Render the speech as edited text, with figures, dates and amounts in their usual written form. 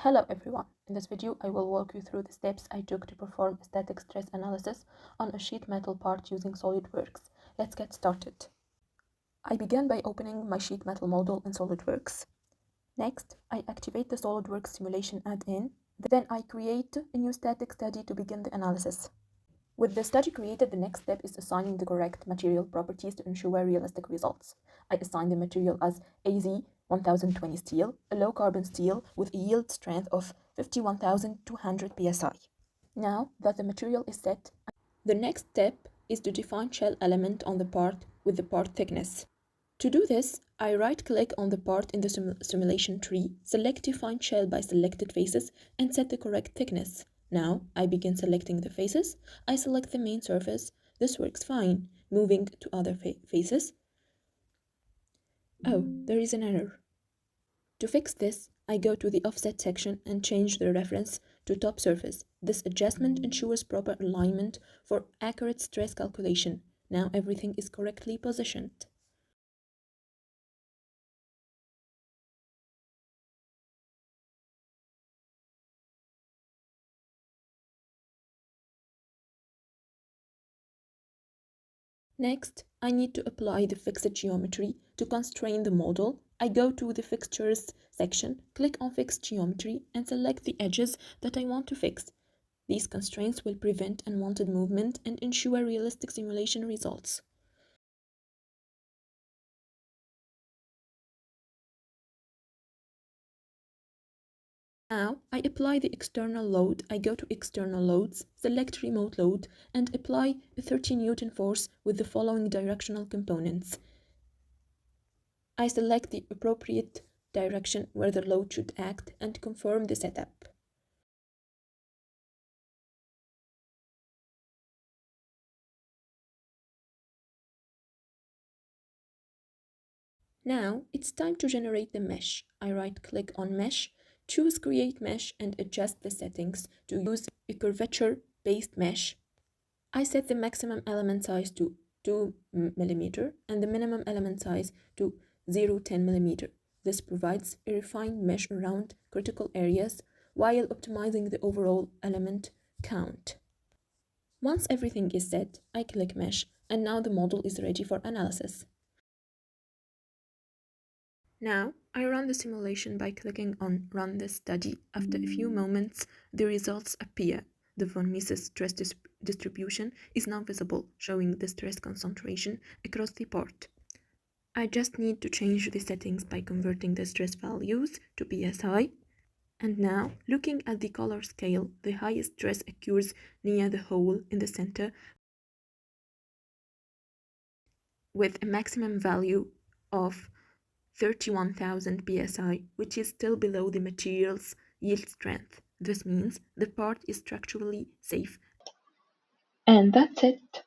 Hello everyone, in this video I will walk you through the steps I took to perform a static stress analysis on a sheet metal part using SOLIDWORKS. Let's get started. I began by opening my sheet metal model in SOLIDWORKS. Next, I activate the SOLIDWORKS simulation add-in. Then I create a new static study to begin the analysis. With the study created, the next step is assigning the correct material properties to ensure realistic results. I assign the material as AISI 1020 steel, a low-carbon steel with a yield strength of 51,200 psi. Now that the material is set, the next step is to define shell element on the part with the part thickness. To do this, I right-click on the part in the simulation tree, select Define Shell by selected faces, and set the correct thickness. Now, I begin selecting the faces. I select the main surface. This works fine. Moving to other faces. Oh, there is an error. To fix this, I go to the Offset section and change the reference to top surface. This adjustment ensures proper alignment for accurate stress calculation. Now everything is correctly positioned. Next, I need to apply the fixed geometry to constrain the model. I go to the Fixtures section, click on Fixed Geometry, and select the edges that I want to fix. These constraints will prevent unwanted movement and ensure realistic simulation results. Now, I apply the external load. I go to External Loads, select Remote Load, and apply a 30 Newton force with the following directional components. I select the appropriate direction where the load should act and confirm the setup. Now, it's time to generate the mesh. I right-click on Mesh, choose Create Mesh, and adjust the settings to use a curvature-based mesh. I set the maximum element size to 2 mm and the minimum element size to 0.10 mm. This provides a refined mesh around critical areas while optimizing the overall element count. Once everything is set, I click Mesh, and now the model is ready for analysis. Now, I run the simulation by clicking on Run the Study. After a few moments, the results appear. The von Mises stress distribution is now visible, showing the stress concentration across the part. I just need to change the settings by converting the stress values to PSI. And now, looking at the color scale, the highest stress occurs near the hole in the center with a maximum value of 31,000 psi, which is still below the material's yield strength. This means the part is structurally safe. And that's it.